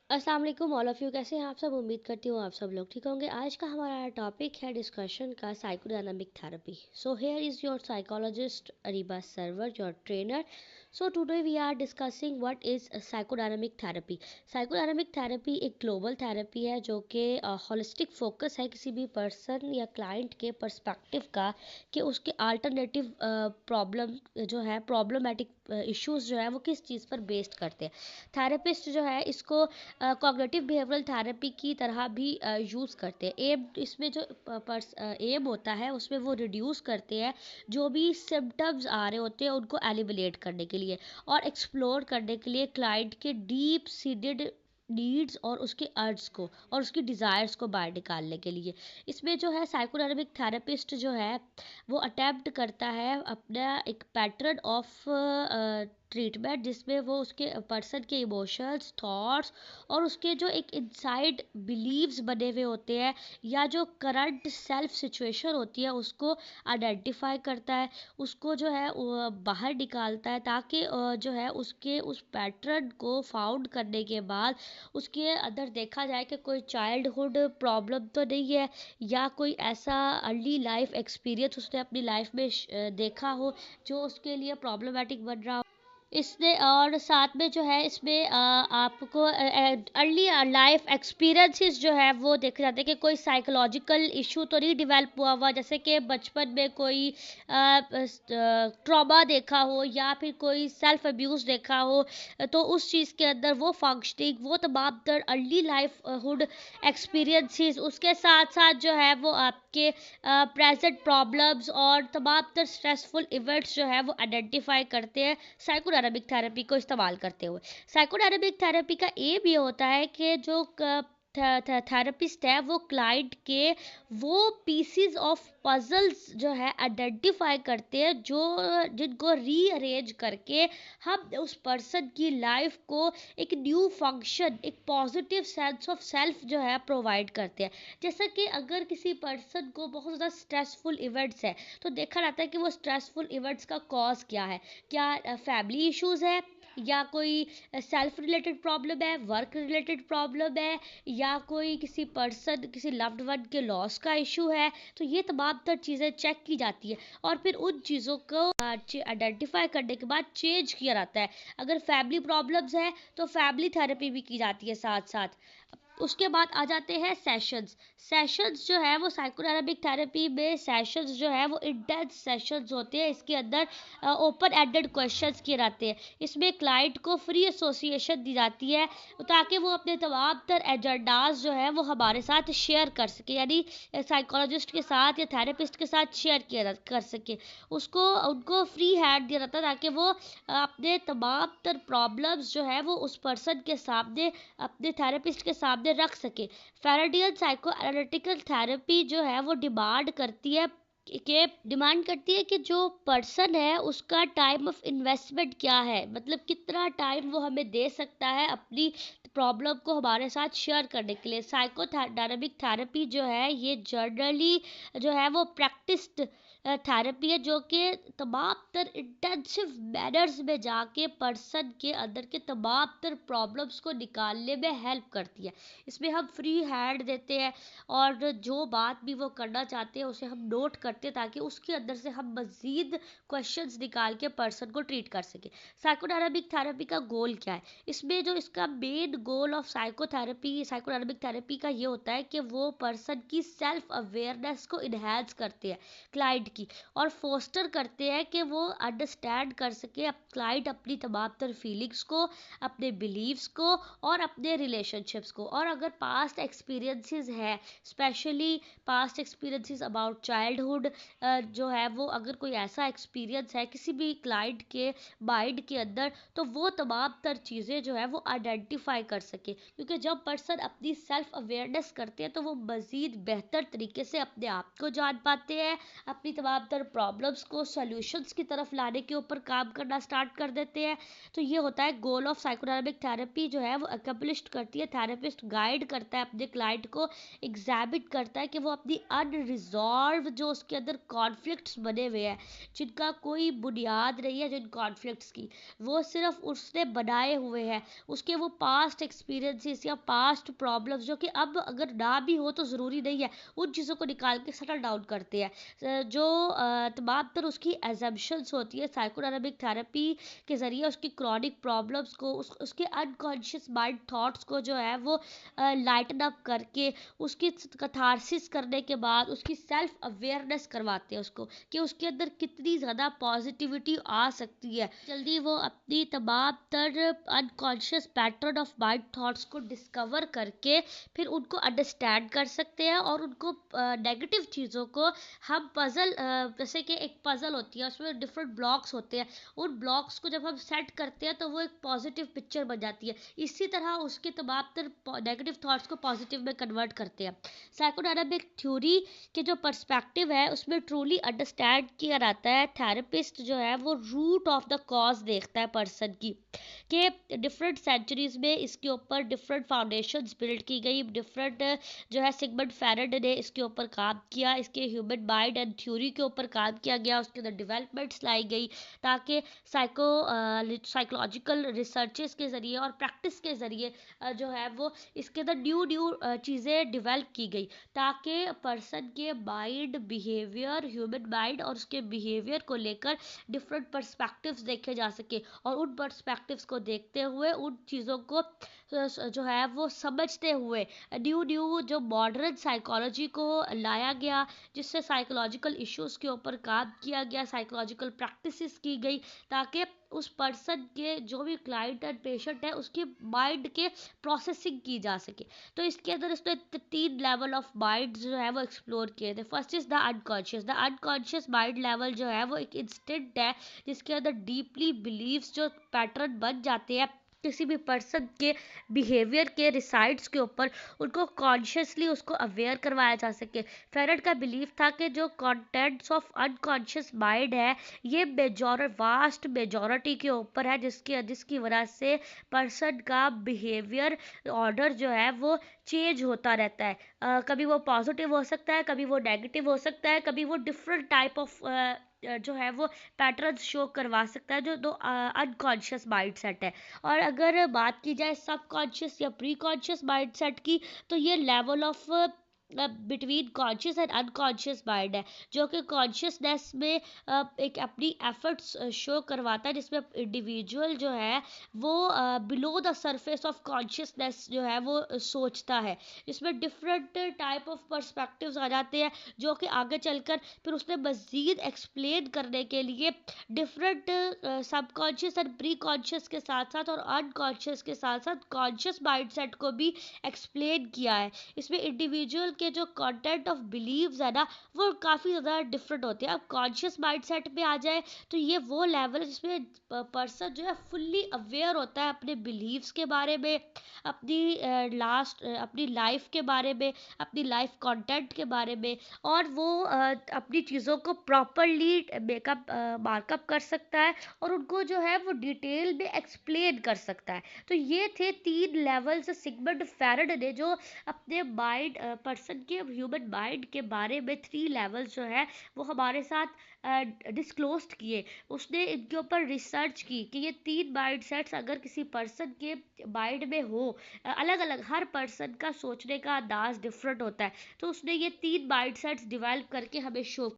अस्सलाम वालेकुम all of you, कैसे हैं आप सब। उम्मीद करती हूँ आप सब लोग ठीक होंगे। आज का हमारा टॉपिक है डिस्कशन का psychodynamic therapy. So here is your psychologist Ariba Sarwar, your trainer. So today we are discussing what is psychodynamic therapy. Psychodynamic therapy एक ग्लोबल थेरेपी है जो कि होलिस्टिक फोकस है किसी भी पर्सन या क्लाइंट के पर्सपेक्टिव का, कि उसके अल्टरनेटिव प्रॉब्लम जो है, प्रॉब्लमेटिक इश्यूज जो है वो किस चीज़ पर बेस्ड करते हैं। थेरेपिस्ट जो है इसको कॉग्निटिव बिहेवियरल थेरेपी की तरह भी यूज़ करते हैं। एम इसमें जो एम होता है उसमें वो रिड्यूस करते हैं जो भी सिम्टम्स आ रहे होते हैं उनको एलिमिनेट करने के लिए और एक्सप्लोर करने के लिए क्लाइंट के डीप सीडेड नीड्स और उसके अर्ज को और उसकी डिज़ायर्स को बाहर निकालने के लिए। इसमें जो है साइकोडायनामिक थेरेपिस्ट जो है वो अटेम्प्ट करता है अपना एक पैटर्न ऑफ ट्रीटमेंट जिसमें वो उसके पर्सन के इमोशंस, थॉट्स और उसके जो एक इनसाइड बिलीव्स बने हुए होते हैं या जो करंट सेल्फ सिचुएशन होती है उसको आइडेंटिफाई करता है, उसको जो है वो बाहर निकालता है ताकि जो है उसके उस पैटर्न को फाउंड करने के बाद उसके अंदर देखा जाए कि कोई चाइल्डहुड प्रॉब्लम तो नहीं है या कोई ऐसा अर्ली लाइफ एक्सपीरियंस उसने अपनी लाइफ में देखा हो जो उसके लिए प्रॉब्लमेटिक बन रहा हो। इसने और साथ में जो है इसमें आपको अर्ली लाइफ एक्सपीरियंसेस जो है वो देखे जाते हैं कि कोई साइकोलॉजिकल इशू तो नहीं डिवेल्प हुआ हुआ, जैसे कि बचपन में कोई ट्रॉमा देखा हो या फिर कोई सेल्फ अब्यूज़ देखा हो, तो उस चीज़ के अंदर वो फंक्शनिंग वो तमाम तर अर्ली लाइफ हुड एक्सपीरियंसेस उसके साथ साथ जो है वो आपके प्रेजेंट प्रॉब्लम्स और तमाम तर स्ट्रेसफुल इवेंट्स जो है वो आइडेंटिफाई करते हैं साइकोडायनामिक थेरेपी को इस्तेमाल करते हुए। साइकोडायनामिक थेरेपी का एम ये होता है कि जो थेरेपिस्ट है वो क्लाइंट के वो पीसीज ऑफ पजल्स जो है आइडेंटिफाई करते हैं जो जिनको रीअरेंज करके हम उस पर्सन की लाइफ को एक न्यू फंक्शन, एक पॉजिटिव सेंस ऑफ सेल्फ जो है प्रोवाइड करते हैं। जैसा कि अगर किसी पर्सन को बहुत ज़्यादा स्ट्रेसफुल इवेंट्स है तो देखा जाता है कि वो स्ट्रेसफुल इवेंट्स का कॉज क्या है, क्या फैमिली इश्यूज़ है या कोई सेल्फ रिलेटेड प्रॉब्लम है, वर्क रिलेटेड प्रॉब्लम है या कोई किसी पर्सन किसी लव्ड वन के लॉस का इशू है। तो ये तमाम तर चीज़ें चेक की जाती है और फिर उन चीज़ों को आइडेंटिफाई करने के बाद चेंज किया जाता है। अगर फैमिली प्रॉब्लम्स है तो फैमिली थेरेपी भी की जाती है साथ साथ। उसके बाद आ जाते हैं सेशंस। सेशंस जो है वो साइकोडायनामिक थेरेपी में सेशंस जो है वो इंटेंस सेशंस होते हैं। इसके अंदर ओपन एंडेड क्वेश्चंस किए जाते हैं। इसमें क्लाइंट को फ्री एसोसिएशन दी जाती है ताकि वो अपने तमाम तर एजेंडाज जो है वो हमारे साथ शेयर कर सके, यानी साइकोलॉजिस्ट के साथ या थेरेपिस्ट के साथ शेयर किया कर सके। उसको उनको फ्री हैंड दिया जाता है ताकि वो अपने तमाम तर प्रॉब्लम्स जो है वो उस पर्सन के सामने अपने थेरेपिस्ट के सामने रख सके। फेरेडियन साइको एनालिटिकल थेरेपी जो है वो डिमांड करती है कि जो पर्सन है उसका टाइम ऑफ इन्वेस्टमेंट क्या है, मतलब कितना टाइम वो हमें दे सकता है अपनी प्रॉब्लम को हमारे साथ शेयर करने के लिए। साइको डायनामिक थेरेपी जो है ये जर्नली जो है वो प्रैक्टिस्ड थेरेपी है जो कि तमाम तर इंटेंसिव मैनर्स में जाके पर्सन के अंदर के तमाम तर प्रॉब्लम्स को निकालने में हेल्प करती है। इसमें हम फ्री हैंड देते हैं और जो बात भी वो करना चाहते हैं उसे हम नोट करते हैं ताकि उसके अंदर से हम मज़ीद क्वेश्चंस निकाल के पर्सन को ट्रीट कर सकें। साइकोडायनामिक थेरेपी का गोल क्या है? इसमें जो इसका main goal of psychodynamic therapy का ये होता है कि वो पर्सन की सेल्फ अवेयरनेस को इन्हेंस करते हैं क्लाइंट की, और फोस्टर करते हैं कि वो अंडरस्टैंड कर सके क्लाइंट अपनी तमाम तर फीलिंग्स को, अपने बिलीव्स को और अपने रिलेशनशिप्स को। और अगर पास्ट एक्सपीरियंसेस है, specially past experiences about childhood जो है वो अगर कोई ऐसा एक्सपीरियंस है किसी भी क्लाइंट के माइंड के अंदर, तो वो तमाम तर चीज़ें जो है वो आइडेंटिफाई कर सके, क्योंकि जब पर्सन अपनी सेल्फ अवेयरनेस करते हैं तो वो मज़ीद बेहतर तरीके से अपने आप को जान पाते हैं, अपनी तमाम तर प्रॉब्लम्स को सॉल्यूशंस की तरफ लाने के ऊपर काम करना स्टार्ट कर देते हैं। तो ये होता है गोल ऑफ साइकोडायनामिक थेरेपी जो है वो अकम्पलिश्ड करती है। थेरेपिस्ट गाइड करता है अपने क्लाइंट को, एग्जामिन करता है कि वो अपनी अनरिजॉल्व जो उसके उसके अंदर कॉन्फ्लिक्ट्स बने हुए हैं जिनका कोई बुनियाद नहीं है, जिन कॉन्फ्लिक्ट्स की वो सिर्फ उसने बनाए हुए हैं, उसके वो पास्ट एक्सपीरियंसेस या पास्ट प्रॉब्लम्स जो कि अब अगर ना भी हो तो ज़रूरी नहीं है, उन चीज़ों को निकाल के सेटल डाउन करते हैं। जो तमाम तर उसकी एजम्पशंस होती है साइकोडायनामिक थेरेपी के ज़रिए उसकी क्रॉनिक प्रॉब्लम्स को उसके अनकॉन्शियस माइंड थॉट्स को जो है वो लाइटन अप करके उसकी कथारसिस करने के बाद उसकी सेल्फ अवेयरनेस करवाते हैं उसको कि उसके अंदर कितनी ज़्यादा पॉजिटिविटी आ सकती है। जल्दी वो अपनी तमाम तर unconscious pattern of mind thoughts को डिस्कवर करके फिर उनको अंडरस्टैंड कर सकते हैं और उनको नेगेटिव चीज़ों को हम पज़ल, जैसे कि एक पज़ल होती है उसमें डिफरेंट ब्लॉक्स होते हैं, उन ब्लॉक्स को जब हम सेट करते हैं तो वो एक पॉजिटिव पिक्चर बन जाती है। इसी तरह उसके तमाम तर नेगेटिव थॉट्स को पॉजिटिव में कन्वर्ट करते हैं। साइकोडायनामिक थ्योरी के जो पर्सपेक्टिव है उसमें ट्रूली अंडरस्टैंड किया जाता है। थेरेपिस्ट जो है वो रूट ऑफ द कॉज देखता है पर्सन की, कि डिफरेंट सेंचुरीज में इसके ऊपर डिफरेंट फाउंडेशंस बिल्ड की गई, डिफरेंट जो है सिगमंड फ्रायड ने इसके ऊपर काम किया, इसके ह्यूमन माइंड एंड थ्योरी के ऊपर काम किया गया, उसके अंदर डेवलपमेंट्स लाई गई ताकि साइकोलॉजिकल रिसर्चेस के ज़रिए और प्रैक्टिस के ज़रिए जो है वो इसके अंदर न्यू न्यू चीज़ें डिवेल्प की गई ताकि पर्सन के माइंड बिहेवियर, ह्यूमन माइंड और उसके बिहेवियर को लेकर डिफरेंट पर्सपेक्टिव्स देखे जा सके और उन पर्सपेक्टिव्स को देखते हुए उन चीज़ों को जो है वो समझते हुए न्यू न्यू जो मॉडर्न साइकोलॉजी को लाया गया, जिससे साइकोलॉजिकल इश्यूज़ के ऊपर काम किया गया, साइकोलॉजिकल प्रैक्टिसेस की गई ताकि उस पर्सन के जो भी क्लाइंट एंड पेशेंट है उसके माइंड के प्रोसेसिंग की जा सके। तो इसके अंदर इसने 3 लेवल ऑफ माइंड जो है वो एक्सप्लोर किए थे। First is the unconscious. The unconscious mind level जो है वो एक इंस्टेंट है जिसके अंदर डीपली बिलीव्स जो पैटर्न बन जाते हैं किसी भी पर्सन के बिहेवियर के रिसाइड्स के ऊपर, उनको कॉन्शियसली उसको अवेयर करवाया जा सके। फेरेड का बिलीव था कि जो कंटेंट्स ऑफ अनकॉन्शियस माइंड है ये वास्ट मेजॉरिटी के ऊपर है, जिसकी वजह से पर्सन का बिहेवियर ऑर्डर जो है वो चेंज होता रहता है। कभी वो पॉजिटिव हो सकता है, कभी वो नेगेटिव हो सकता है, कभी वो डिफरेंट टाइप ऑफ जो है वो पैटर्न शो करवा सकता है जो दो अनकॉन्शियस माइंड सेट है। और अगर बात की जाए सब कॉन्शियस या प्री कॉन्शियस माइंड सेट की तो ये level of between conscious and unconscious mind है जो कि कॉन्शियसनेस में एक अपनी एफर्ट्स शो करवाता है, जिसमें इंडिविजुअल जो है वो below the surface of consciousness जो है वो सोचता है। इसमें डिफरेंट टाइप ऑफ पर्सपेक्टिव्स आ जाते हैं जो कि आगे चलकर फिर उसने मज़ीद एक्सप्लेन करने के लिए different subconscious and pre conscious के साथ साथ और अनकॉन्शियस के साथ साथ कॉन्शियस माइंडसेट को भी एक्सप्लेन किया है। इसमें इंडिविजुअल के जो कंटेंट ऑफ बिलीव्स है ना वो काफ़ी ज़्यादा डिफरेंट होते हैं। अब कॉन्शियस माइंडसेट पे आ जाए तो ये वो लेवल है जिसमें पर्सन जो है फुल्ली अवेयर होता है अपने बिलीव्स के बारे में, अपनी लाइफ के बारे में, अपनी लाइफ कंटेंट के बारे में, और वो अपनी चीज़ों को प्रॉपरली मार्कअप कर सकता है और उनको जो है वो डिटेल में एक्सप्लेन कर सकता है। तो ये थे 3 लेवल्स सिगमंड फ्रायड ने जो अपने माइंड पर्सन के ह्यूमन माइंड के बारे में 3 लेवल्स जो है वो हमारे साथ डिस्क्लोज किए। उसने इनके ऊपर रिसर्च की कि ये 3 माइंड सेट्स अगर किसी पर्सन के माइंड में हो, अलग अलग हर पर्सन का सोचने का अंदाज डिफरेंट होता है, तो उसने ये 3 माइंड सेट्स डिवेल्प करके हमें शो